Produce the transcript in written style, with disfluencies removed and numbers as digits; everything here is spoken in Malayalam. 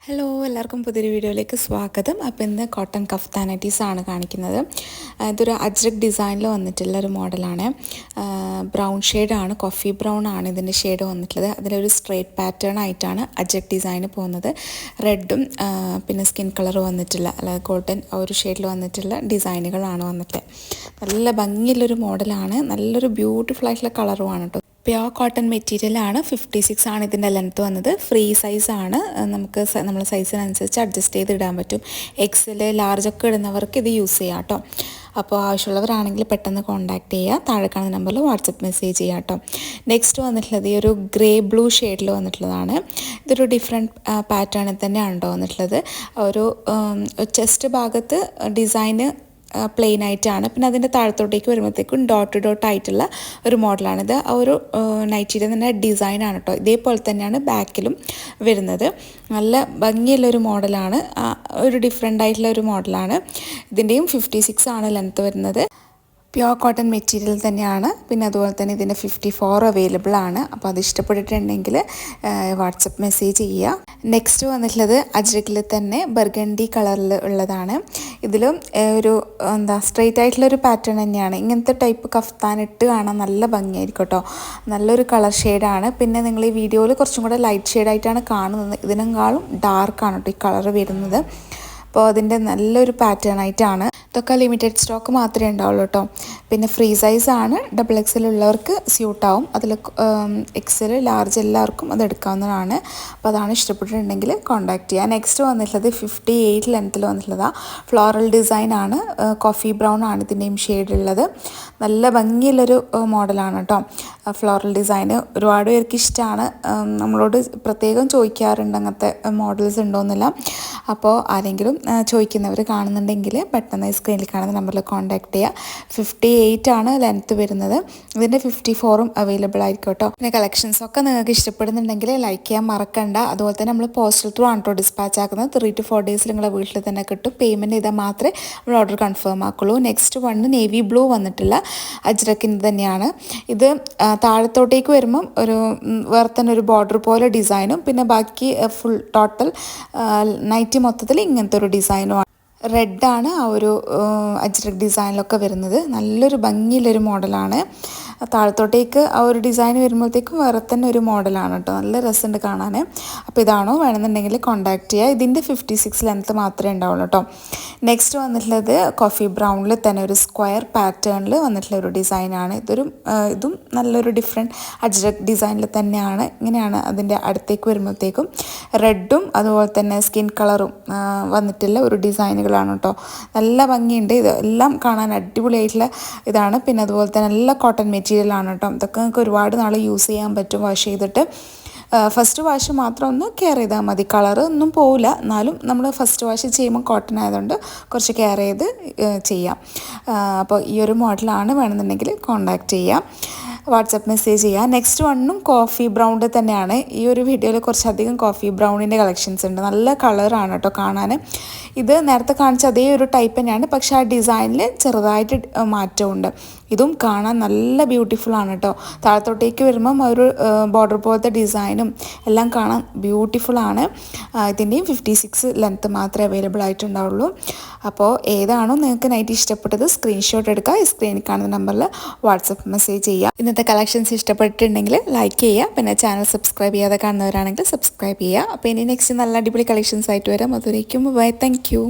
ഹലോ എല്ലാവർക്കും പുതിയൊരു വീഡിയോയിലേക്ക് സ്വാഗതം. അപ്പോൾ ഇന്ന് കോട്ടൺ കഫ്താനറ്റീസാണ് കാണിക്കുന്നത്. ഇതൊരു അജ്രക് ഡിസൈനിൽ വന്നിട്ടുള്ള ഒരു മോഡലാണ്. ബ്രൗൺ ഷെയ്ഡാണ്, കോഫി ബ്രൗൺ ആണ് ഇതിൻ്റെ ഷെയ്ഡ് വന്നിട്ടുള്ളത്. അതിലൊരു സ്ട്രേറ്റ് പാറ്റേൺ ആയിട്ടാണ് അജ്രക് ഡിസൈന് പോകുന്നത്. റെഡും പിന്നെ സ്കിൻ കളർ വന്നിട്ടുള്ള അല്ലാതെ ഗോൾഡൻ ഒരു ഷെയ്ഡിൽ വന്നിട്ടുള്ള ഡിസൈനുകളാണ് വന്നിട്ടുള്ളത്. നല്ല ഭംഗിയുള്ളൊരു മോഡലാണ്, നല്ലൊരു ബ്യൂട്ടിഫുൾ ആയിട്ടുള്ള കളറുമാണ് കേട്ടോ. പ്യോർ കോട്ടൺ മെറ്റീരിയലാണ്. 56 ആണ് ഇതിൻ്റെ ലെങ്ത്ത് വന്നത്. ഫ്രീ സൈസാണ്, നമുക്ക് നമ്മളെ സൈസിനനുസരിച്ച് അഡ്ജസ്റ്റ് ചെയ്ത് ഇടാൻ പറ്റും. എക്സൽ ലാർജൊക്കെ ഇടുന്നവർക്ക് ഇത് യൂസ് ചെയ്യാം കേട്ടോ. അപ്പോൾ ആവശ്യമുള്ളവരാണെങ്കിൽ പെട്ടെന്ന് കോൺടാക്റ്റ് ചെയ്യുക. താഴെ കാണുന്ന നമ്പറിൽ വാട്സപ്പ് മെസ്സേജ് ചെയ്യാം കേട്ടോ. നെക്സ്റ്റ് വന്നിട്ടുള്ളത് ഈ ഒരു ഗ്രേ ബ്ലൂ ഷെയ്ഡിൽ വന്നിട്ടുള്ളതാണ്. ഇതൊരു ഡിഫറെൻറ്റ് പാറ്റേണിൽ തന്നെയാണ് കേട്ടോ വന്നിട്ടുള്ളത്. ഒരു ചെസ്റ്റ് ഭാഗത്ത് ഡിസൈന് പ്ലെയിൻ ആയിട്ടാണ്, പിന്നെ അതിൻ്റെ താഴത്തോട്ടേക്ക് വരുമ്പോഴത്തേക്കും ഡോട്ട് ആയിട്ടുള്ള ഒരു മോഡലാണിത്. ആ ഒരു നൈറ്റിയുടെ തന്നെ ഡിസൈനാണ് കേട്ടോ. ഇതേപോലെ തന്നെയാണ് ബാക്കിലും വരുന്നത്. നല്ല ഭംഗിയുള്ളൊരു മോഡലാണ്, ഒരു ഡിഫറെൻ്റ് ആയിട്ടുള്ള ഒരു മോഡലാണ്. ഇതിൻ്റെയും 56 ആണ് ലെങ്ത്ത് വരുന്നത്. പ്യോർ കോട്ടൺ മെറ്റീരിയൽ തന്നെയാണ്. പിന്നെ അതുപോലെ തന്നെ ഇതിൻ്റെ 54 അവൈലബിൾ ആണ്. അപ്പോൾ അത് ഇഷ്ടപ്പെട്ടിട്ടുണ്ടെങ്കിൽ വാട്സപ്പ് മെസ്സേജ് ചെയ്യുക. നെക്സ്റ്റ് വന്നിട്ടുള്ളത് അജ്രക്കിൽ തന്നെ ബർഗണ്ടി കളറിൽ ഉള്ളതാണ്. ഇതിലും ഒരു സ്ട്രെയിറ്റ് ആയിട്ടുള്ളൊരു പാറ്റേൺ തന്നെയാണ്. ഇങ്ങനത്തെ ടൈപ്പ് കഫ്താൻ ഇട്ട് കാണാൻ നല്ല ഭംഗിയായിരിക്കും കേട്ടോ. നല്ലൊരു കളർ ഷെയ്ഡാണ്. പിന്നെ നിങ്ങൾ ഈ വീഡിയോയിൽ കുറച്ചും കൂടെ ലൈറ്റ് ഷെയ്ഡായിട്ടാണ് കാണുന്നത്. ഇതിനേക്കാളും ഡാർക്കാണ് കേട്ടോ ഈ കളർ വരുന്നത്. അപ്പോൾ അതിൻ്റെ നല്ലൊരു പാറ്റേൺ ആയിട്ടാണ്. ഇതൊക്കെ ലിമിറ്റഡ് സ്റ്റോക്ക് മാത്രമേ ഉണ്ടാവുള്ളൂ കേട്ടോ. പിന്നെ ഫ്രീ സൈസാണ്, XXL ഉള്ളവർക്ക് സ്യൂട്ടാവും. അതിൽ XL ലാർജ് എല്ലാവർക്കും അത് എടുക്കാവുന്നതാണ്. അപ്പോൾ അതാണ് ഇഷ്ടപ്പെട്ടിട്ടുണ്ടെങ്കിൽ കോൺടാക്റ്റ് ചെയ്യുക. നെക്സ്റ്റ് വന്നിട്ടുള്ളത് 58 ലെങ്ത്തിൽ വന്നിട്ടുള്ളതാണ്. ഫ്ലോറൽ ഡിസൈനാണ്, കോഫി ബ്രൗൺ ആണ് ഇതിൻ്റെയും ഷെയ്ഡ് ഉള്ളത്. നല്ല ഭംഗിയുള്ളൊരു മോഡലാണ് കേട്ടോ. ഫ്ലോറൽ ഡിസൈന് ഒരുപാട് പേർക്ക് ഇഷ്ടമാണ്. നമ്മളോട് പ്രത്യേകം ചോദിക്കാറുണ്ട് അങ്ങനത്തെ മോഡൽസ് ഉണ്ടോയെന്നില്ല. അപ്പോൾ ആരെങ്കിലും ചോദിക്കുന്നവർ കാണുന്നുണ്ടെങ്കിൽ പെട്ടെന്ന് സ്ക്രീനിൽ കാണുന്ന നമ്പറിൽ കോൺടാക്റ്റ് ചെയ്യുക. 58 ആണ് ലെങ്ത്ത് വരുന്നത്. ഇതിൻ്റെ 54ഉം അവൈലബിൾ ആയിരിക്കും കേട്ടോ. പിന്നെ കളക്ഷൻസൊക്കെ നിങ്ങൾക്ക് ഇഷ്ടപ്പെടുന്നുണ്ടെങ്കിൽ ലൈക്ക് ചെയ്യാൻ മറക്കണ്ട. അതുപോലെ തന്നെ നമ്മൾ പോസ്റ്റൽ ത്രൂ ആണ് കേട്ടോ ഡിസ്പാച്ച് ആക്കുന്നത്. 3 to 4 ഡേയ്സിൽ നിങ്ങളെ വീട്ടിൽ തന്നെ കിട്ടും. പേയ്മെൻറ്റ് ചെയ്താൽ മാത്രമേ നമ്മൾ ഓർഡർ കൺഫേം ആക്കുള്ളൂ. നെക്സ്റ്റ് വണ്ണ് നേവി ബ്ലൂ വന്നിട്ടുള്ള അജ്രക്കിൻ്റെ തന്നെയാണ്. ഇത് താഴത്തോട്ടേക്ക് വരുമ്പം ഒരു വേറെ തന്നെ ഒരു ബോർഡർ പോലെ ഡിസൈനും, പിന്നെ ബാക്കി ഫുൾ ടോട്ടൽ നൈറ്റി മൊത്തത്തിൽ ഇങ്ങനത്തെ ഒരു ഡിസൈനുമാണ്. റെഡാണ് ആ ഒരു അജ്രക് ഡിസൈനിലൊക്കെ വരുന്നത്. നല്ലൊരു ഭംഗിയുള്ളൊരു മോഡലാണ്. താഴത്തോട്ടേക്ക് ആ ഒരു ഡിസൈൻ വരുമ്പോഴത്തേക്കും വേറെ തന്നെ ഒരു മോഡലാണ് കേട്ടോ. നല്ല രസമുണ്ട് കാണാൻ. അപ്പോൾ ഇതാണോ വേണമെന്നുണ്ടെങ്കിൽ കോൺടാക്റ്റ് ചെയ്യുക. ഇതിൻ്റെ 56 ലെങ്ത്ത് മാത്രമേ ഉണ്ടാവുള്ളൂ കേട്ടോ. നെക്സ്റ്റ് വന്നിട്ടുള്ളത് കോഫി ബ്രൗണിൽ തന്നെ ഒരു സ്ക്വയർ പാറ്റേണിൽ വന്നിട്ടുള്ള ഒരു ഡിസൈനാണ്. ഇതും നല്ലൊരു ഡിഫറെൻറ്റ് അജ്രക് ഡിസൈനിൽ തന്നെയാണ്. ഇങ്ങനെയാണ് അതിൻ്റെ അടുത്തേക്ക് വരുമ്പോഴത്തേക്കും റെഡും അതുപോലെ തന്നെ സ്കിൻ കളറും വന്നിട്ടുള്ള ഒരു ഡിസൈനുകളാണ് കേട്ടോ. നല്ല ഭംഗിയുണ്ട്. ഇതെല്ലാം കാണാൻ അടിപൊളിയായിട്ടുള്ള ഇതാണ്. പിന്നെ അതുപോലെ തന്നെ നല്ല കോട്ടൺ മെറ്റീരിയലാണ് കേട്ടോ. ഇതൊക്കെ നിങ്ങൾക്ക് ഒരുപാട് നാൾ യൂസ് ചെയ്യാൻ പറ്റും വാഷ് ചെയ്തിട്ട്. ഫസ്റ്റ് വാഷ് മാത്രം ഒന്ന് കെയർ ചെയ്താൽ മതി. കളറ് ഒന്നും പോവില്ല, എന്നാലും നമ്മൾ ഫസ്റ്റ് വാഷ് ചെയ്യുമ്പോൾ കോട്ടൺ ആയതുകൊണ്ട് കുറച്ച് കെയർ ചെയ്ത് ചെയ്യാം. അപ്പോൾ ഈ ഒരു മോഡലാണ് വേണമെന്നുണ്ടെങ്കിൽ കോൺടാക്റ്റ് ചെയ്യാം, വാട്സപ്പ് മെസ്സേജ് ചെയ്യുക. നെക്സ്റ്റ് വണ്ണും കോഫി ബ്രൗണിൽ തന്നെയാണ്. ഈ ഒരു വീഡിയോയിൽ കുറച്ചധികം കോഫി ബ്രൗണിൻ്റെ കളക്ഷൻസ് ഉണ്ട്. നല്ല കളറാണ് കേട്ടോ കാണാൻ. ഇത് നേരത്തെ കാണിച്ച അതേ ഒരു ടൈപ്പ് തന്നെയാണ്, പക്ഷേ ആ ഡിസൈനിൽ ചെറുതായിട്ട് മാറ്റമുണ്ട്. ഇതും കാണാൻ നല്ല ബ്യൂട്ടിഫുൾ ആണ് കേട്ടോ. താഴത്തോട്ടേക്ക് വരുമ്പം ഒരു ബോർഡർ പോലത്തെ ഡിസൈനും എല്ലാം കാണാൻ ബ്യൂട്ടിഫുൾ ആണ്. ഇതിൻ്റെയും 56 ലെങ്ത്ത് മാത്രമേ അവൈലബിൾ ആയിട്ടുണ്ടാവുള്ളൂ. അപ്പോൾ ഏതാണോ നിങ്ങൾക്ക് നൈറ്റ് ഇഷ്ടപ്പെട്ടത് സ്ക്രീൻഷോട്ട് എടുക്കുക. സ്ക്രീനിൽ കാണുന്ന നമ്പറിൽ വാട്സപ്പ് മെസ്സേജ് ചെയ്യുക. ഇന്നത്തെ കളക്ഷൻസ് ഇഷ്ടപ്പെട്ടിട്ടുണ്ടെങ്കിൽ ലൈക്ക് ചെയ്യുക. പിന്നെ ചാനൽ സബ്സ്ക്രൈബ് ചെയ്യാതെ കാണുന്നവരാണെങ്കിൽ സബ്സ്ക്രൈബ് ചെയ്യുക. അപ്പോൾ ഇനി നെക്സ്റ്റ് നല്ല അടിപൊളി കളക്ഷൻസ് ആയിട്ട് വരാം. അതുവരേക്കും ബൈ. Thank you.